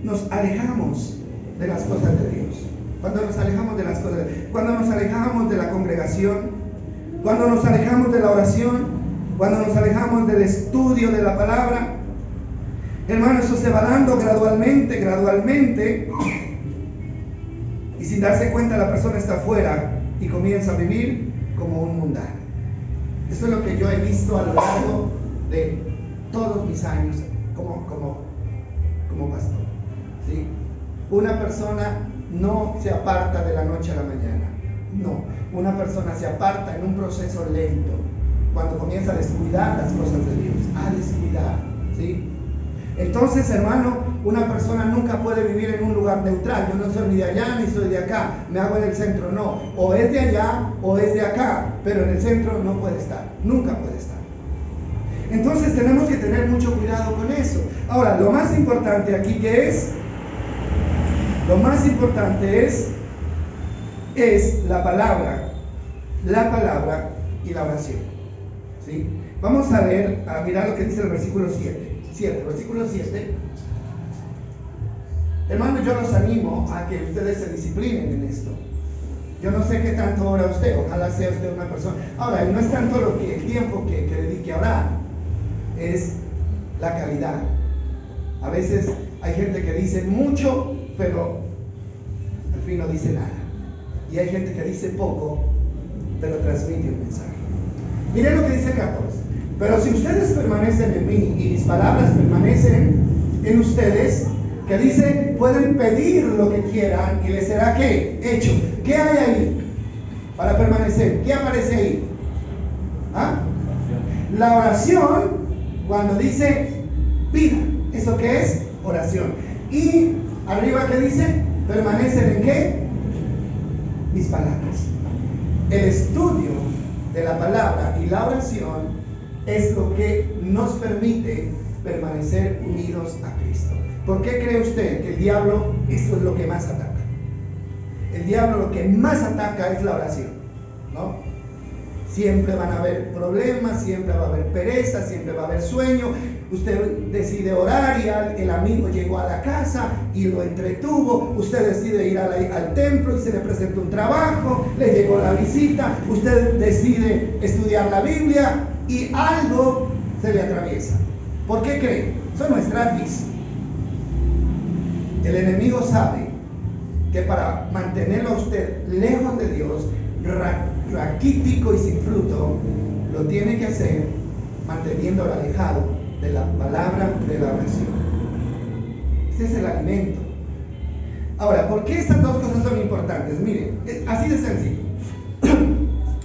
nos alejamos de las cosas de Dios, cuando nos alejamos de las cosas, cuando nos alejamos de la congregación, cuando nos alejamos de la oración, cuando nos alejamos del estudio de la palabra, hermano, eso se va dando gradualmente, y sin darse cuenta la persona está afuera y comienza a vivir como un mundano. Esto es lo que yo he visto a lo largo de todos mis años como pastor, ¿sí? Una persona no se aparta de la noche a la mañana, no. Una persona se aparta en un proceso lento, cuando comienza a descuidar las cosas de Dios, a descuidar, ¿sí? Entonces, hermano, una persona nunca puede vivir en un lugar neutral. Yo no soy ni de allá ni soy de acá, me hago en el centro, no. O es de allá o es de acá, pero en el centro no puede estar, nunca puede estar. Entonces tenemos que tener mucho cuidado con eso. Ahora, lo más importante aquí que es, es la palabra y la oración, ¿sí? Vamos a mirar lo que dice el versículo 7, versículo 7. Hermano, yo los animo a que ustedes se disciplinen en esto. Yo no sé qué tanto ora usted, ojalá sea usted una persona. Ahora, no es tanto el tiempo que dedique a orar, es la calidad. A veces hay gente que dice mucho, pero al fin no dice nada. Y hay gente que dice poco, pero transmite un mensaje. Miren lo que dice el 14. Pero si ustedes permanecen en mí y mis palabras permanecen en ustedes, que dice, pueden pedir lo que quieran y les será ¿qué? Hecho. ¿Qué hay ahí para permanecer? ¿Qué aparece ahí? ¿Ah? La oración, cuando dice pida, ¿eso qué es? Oración. Y arriba, ¿qué dice? Permanecen en ¿qué? Mis palabras. El estudio de la palabra y la oración es lo que nos permite permanecer unidos a Cristo. ¿Por qué cree usted que el diablo esto es lo que más ataca? El diablo lo que más ataca es la oración, ¿no? Siempre van a haber problemas, siempre va a haber pereza, siempre va a haber sueño. Usted decide orar y el amigo llegó a la casa y lo entretuvo. Usted decide ir al templo y se le presenta un trabajo, le llegó la visita. Usted decide estudiar la Biblia y algo se le atraviesa. ¿Por qué cree? Eso no es gratis. El enemigo sabe que para mantenerlo a usted lejos de Dios, raquítico y sin fruto, lo tiene que hacer manteniéndolo alejado de la palabra de la oración. Ese es el alimento. Ahora, ¿por qué estas dos cosas son importantes? Miren, es así de sencillo.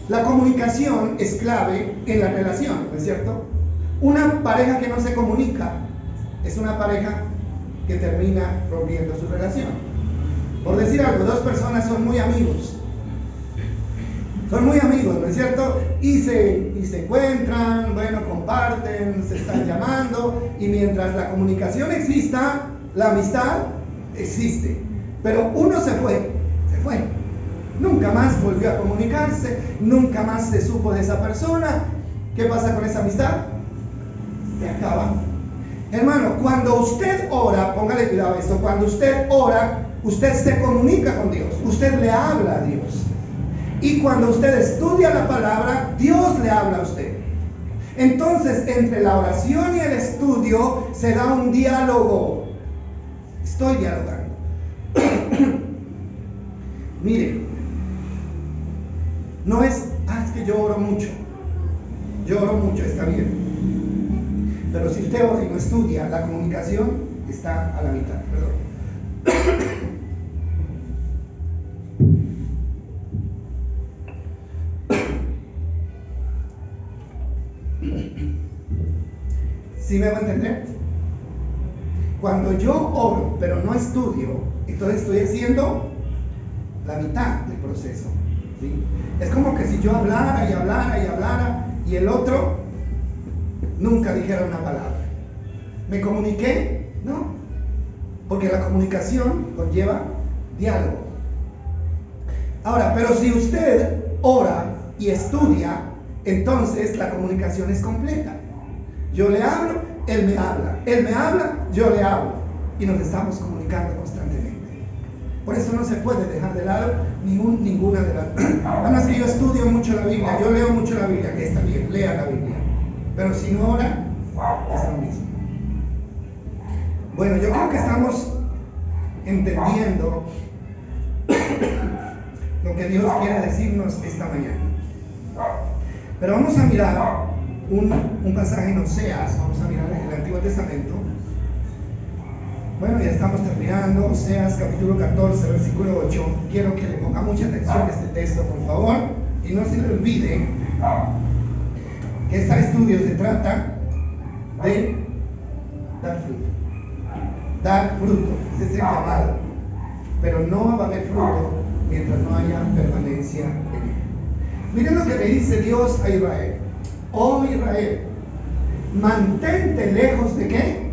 La comunicación es clave en la relación, ¿no es cierto? Una pareja que no se comunica es una pareja que termina rompiendo su relación. Por decir algo, dos personas son muy amigos, ¿no es cierto? Y se encuentran, bueno, comparten, se están llamando, y mientras la comunicación exista, la amistad existe. Pero uno se fue. Nunca más volvió a comunicarse, nunca más se supo de esa persona. ¿Qué pasa con esa amistad? Se acaba. Hermano, cuando usted ora, póngale cuidado a esto, cuando usted ora, usted se comunica con Dios, usted le habla a Dios. Y cuando usted estudia la palabra, Dios le habla a usted. Entonces, entre la oración y el estudio se da un diálogo. Estoy dialogando. Mire, no es que yo oro mucho. Está bien. Pero si usted ora y no estudia, la comunicación está a la mitad. Perdón. ¿Sí me va a entender? Cuando yo oro, pero no estudio, entonces estoy haciendo la mitad del proceso, ¿sí? Es como que si yo hablara y el otro nunca dijera una palabra. ¿Me comuniqué? No. Porque la comunicación conlleva diálogo. Ahora, pero si usted ora y estudia, entonces la comunicación es completa. Yo le hablo, él me habla, yo le hablo, y nos estamos comunicando constantemente. Por eso no se puede dejar de lado ninguna de las... Además que yo estudio mucho la Biblia, yo leo mucho la Biblia, que está bien, lea la Biblia. Pero si no ora, es lo mismo. Bueno, yo creo que estamos entendiendo lo que Dios quiere decirnos esta mañana. Pero vamos a mirar un pasaje en Oseas, vamos a mirar en el Antiguo Testamento. Bueno, ya estamos terminando. Oseas capítulo 14, versículo 8. Quiero que le ponga mucha atención a este texto, por favor, y no se le olvide que este estudio se trata de dar fruto. Dar fruto, ese es el llamado. Pero no va a haber fruto mientras no haya permanencia en él. Miren lo que le dice Dios a Israel. Oh Israel, mantente lejos de ¿qué?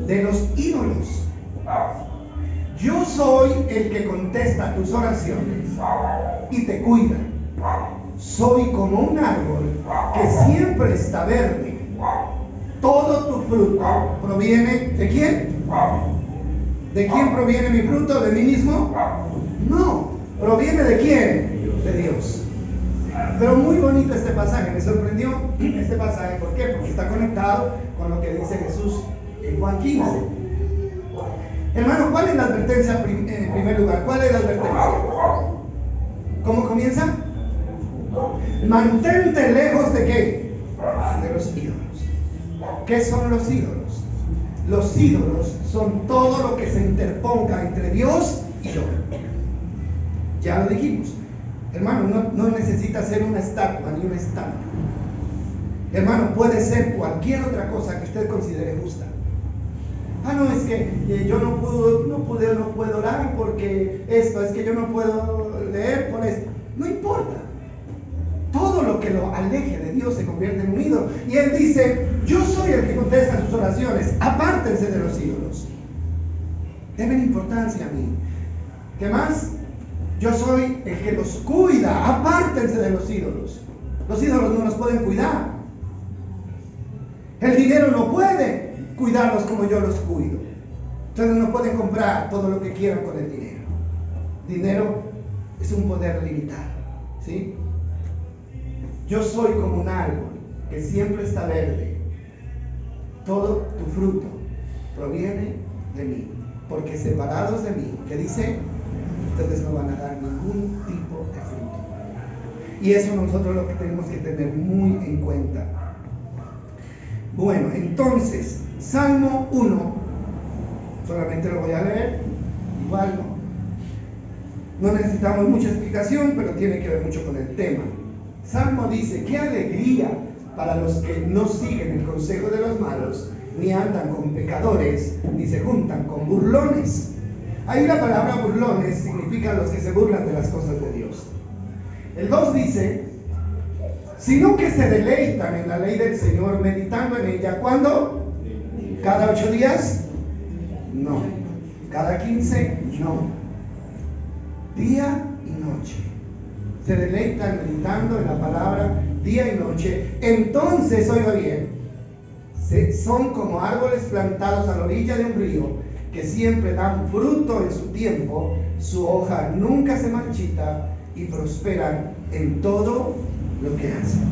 De los ídolos. Yo soy el que contesta tus oraciones y te cuida. Soy como un árbol que siempre está verde. Todo tu fruto proviene ¿de quién? ¿De quién proviene mi fruto? ¿De mí mismo? No, proviene ¿de quién? De Dios. Pero muy bonito este pasaje, me sorprendió este pasaje. ¿Por qué? Porque está conectado con lo que dice Jesús en Juan 15. Hermano, ¿cuál es la advertencia en primer lugar? ¿Cuál es la advertencia? ¿Cómo comienza? Mantente lejos ¿de qué? De los ídolos. ¿Qué son los ídolos? Los ídolos son todo lo que se interponga entre Dios y yo. Ya lo dijimos. Hermano, no necesita ser una estatua ni una estampa. Hermano, puede ser cualquier otra cosa que usted considere justa. No, es que yo no puedo orar porque esto, es que yo no puedo leer por esto. No importa. Todo lo que lo aleje de Dios se convierte en un ídolo. Y Él dice, yo soy el que contesta sus oraciones, apártense de los ídolos. Denme importancia a mí. ¿Qué más? Yo soy el que los cuida, apártense de los ídolos. Los ídolos no los pueden cuidar. El dinero no puede cuidarlos como yo los cuido. Ustedes no pueden comprar todo lo que quieran con el dinero. Dinero es un poder limitado, ¿sí? Yo soy como un árbol que siempre está verde. Todo tu fruto proviene de mí, porque separados de mí, ¿qué dice? Ustedes no van a dar ningún tipo de fruto. Y eso nosotros lo que tenemos que tener muy en cuenta. Bueno, entonces, Salmo 1, solamente lo voy a leer, igual no necesitamos mucha explicación, pero tiene que ver mucho con el tema. Salmo dice, qué alegría para los que no siguen el consejo de los malos, ni andan con pecadores, ni se juntan con burlones. Ahí la palabra burlones significa los que se burlan de las cosas de Dios. El 2 dice, sino que se deleitan en la ley del Señor, meditando en ella. ¿Cuándo? ¿Cada 8 días? No. ¿Cada 15? No. Día y noche. Se deleitan meditando en la palabra día y noche. Entonces, oiga bien, son como árboles plantados a la orilla de un río, que siempre dan fruto en su tiempo, su hoja nunca se marchita y prosperan en todo lo que hacen.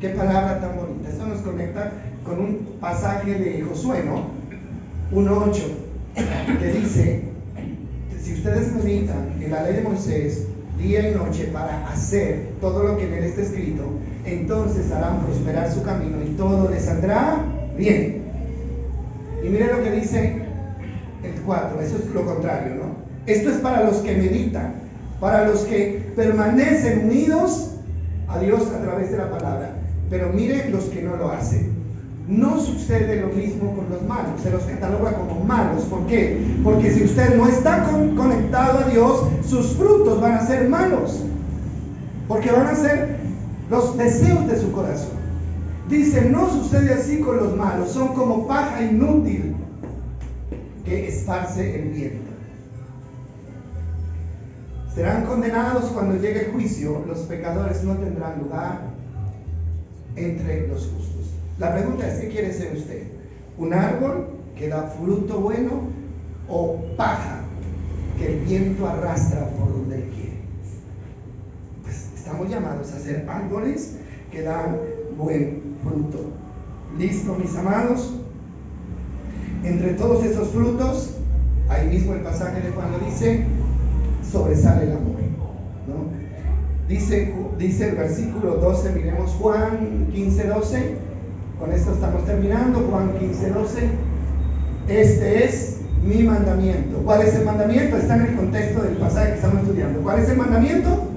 Qué palabra tan bonita. Esto nos conecta con un pasaje de Josué, ¿no? 1:8, que dice, si ustedes meditan en la ley de Moisés día y noche para hacer todo lo que en él está escrito, entonces harán prosperar su camino y todo les saldrá bien. Y miren lo que dice el 4, eso es lo contrario, ¿no? Esto es para los que meditan, para los que permanecen unidos a Dios a través de la palabra. Pero miren los que no lo hacen. No sucede lo mismo con los malos, se los cataloga como malos. ¿Por qué? Porque si usted no está conectado a Dios, sus frutos van a ser malos, porque van a ser los deseos de su corazón. Dice, no sucede así con los malos, son como paja inútil que esparce el viento. Serán condenados cuando llegue el juicio, los pecadores no tendrán lugar entre los justos. La pregunta es, ¿qué quiere ser usted? ¿Un árbol que da fruto bueno o paja que el viento arrastra por donde él quiere. Pues estamos llamados a ser árboles que dan buen fruto. ¿Listo, mis amados? Entre todos esos frutos, ahí mismo el pasaje de Juan lo dice, sobresale el amor, ¿no? Dice el versículo 12, miremos Juan 15:12. Con esto estamos terminando. Juan 15:12. Este es mi mandamiento. ¿Cuál es el mandamiento? Está en el contexto del pasaje que estamos estudiando. ¿Cuál es el mandamiento?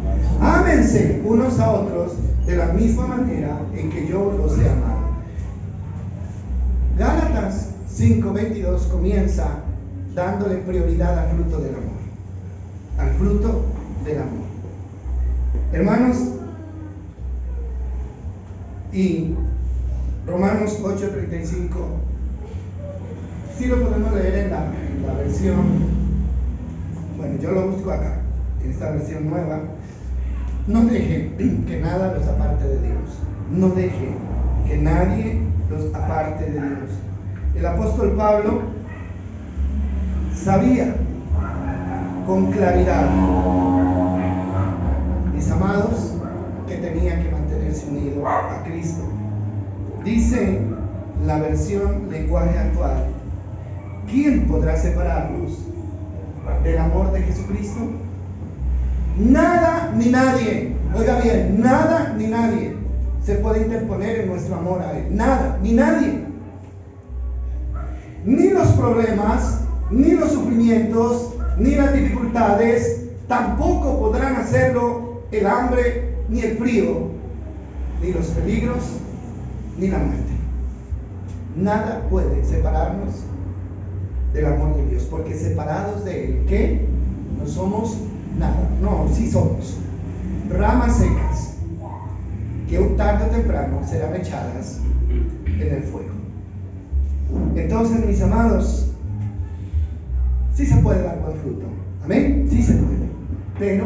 Ámense unos a otros de la misma manera en que yo los he amado. Gálatas 5:22 comienza dándole prioridad al fruto del amor. Al fruto del amor. Hermanos, y Romanos 8:35, sí lo podemos leer en la versión, bueno, yo lo busco acá, en esta versión nueva. No dejen que nada los aparte de Dios. No dejen que nadie los aparte de Dios. El apóstol Pablo sabía con claridad, mis amados, que tenía que mantenerse unido a Cristo. Dice la versión lenguaje actual: ¿quién podrá separarnos del amor de Jesucristo? Nada ni nadie, oiga bien, nada ni nadie se puede interponer en nuestro amor a Él. Nada ni nadie. Ni los problemas, ni los sufrimientos, ni las dificultades, tampoco podrán hacerlo el hambre, ni el frío, ni los peligros, ni la muerte. Nada puede separarnos del amor de Dios, porque separados de Él, ¿qué? No somos nada. No, sí somos ramas secas que tarde o temprano serán echadas en el fuego. Entonces, mis amados, sí se puede dar buen fruto. Amén, sí se puede, pero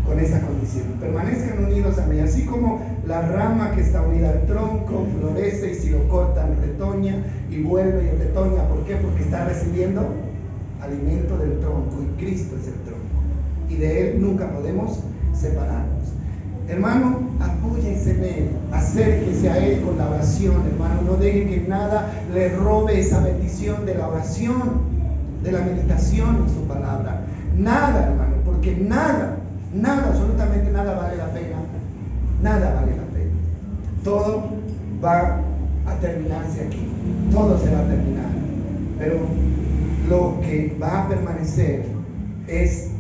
con esa condición: permanezcan unidos a mí, así como la rama que está unida al tronco florece y si lo cortan retoña y vuelve y retoña. ¿Por qué? Porque está recibiendo alimento del tronco, y Cristo es el tronco, y de Él nunca podemos separarnos. Hermano, apóyense en Él, acérquese a Él con la oración. Hermano, no deje que nada le robe esa bendición de la oración, de la meditación en su palabra. Nada, hermano, porque nada, absolutamente nada vale la pena. Nada vale la pena. Todo va a terminarse aquí. Todo se va a terminar. Pero lo que va a permanecer es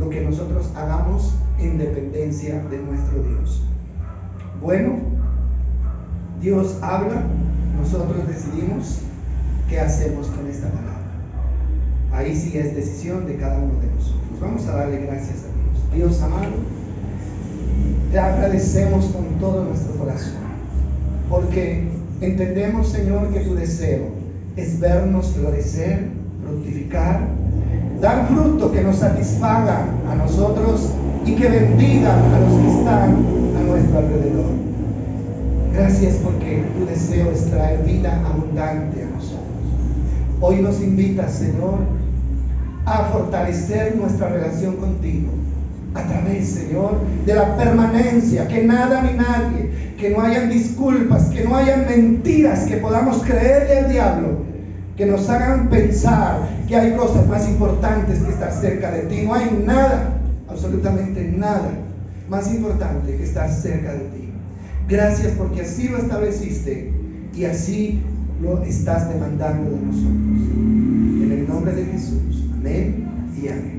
lo que nosotros hagamos en dependencia de nuestro Dios. Bueno, Dios habla, nosotros decidimos qué hacemos con esta palabra. Ahí sí es decisión de cada uno de nosotros. Vamos a darle gracias a Dios. Dios amado, te agradecemos con todo nuestro corazón, porque entendemos, Señor, que tu deseo es vernos florecer, fructificar, dar fruto que nos satisfaga a nosotros y que bendiga a los que están a nuestro alrededor. Gracias porque tu deseo es traer vida abundante a nosotros. Hoy nos invitas, Señor, a fortalecer nuestra relación contigo a través, Señor, de la permanencia, que nada ni nadie, que no hayan disculpas, que no hayan mentiras que podamos creerle al diablo, que nos hagan pensar que hay cosas más importantes que estar cerca de ti. No hay nada, absolutamente nada más importante que estar cerca de ti. Gracias porque así lo estableciste y así lo estás demandando de nosotros. En el nombre de Jesús, amén y amén.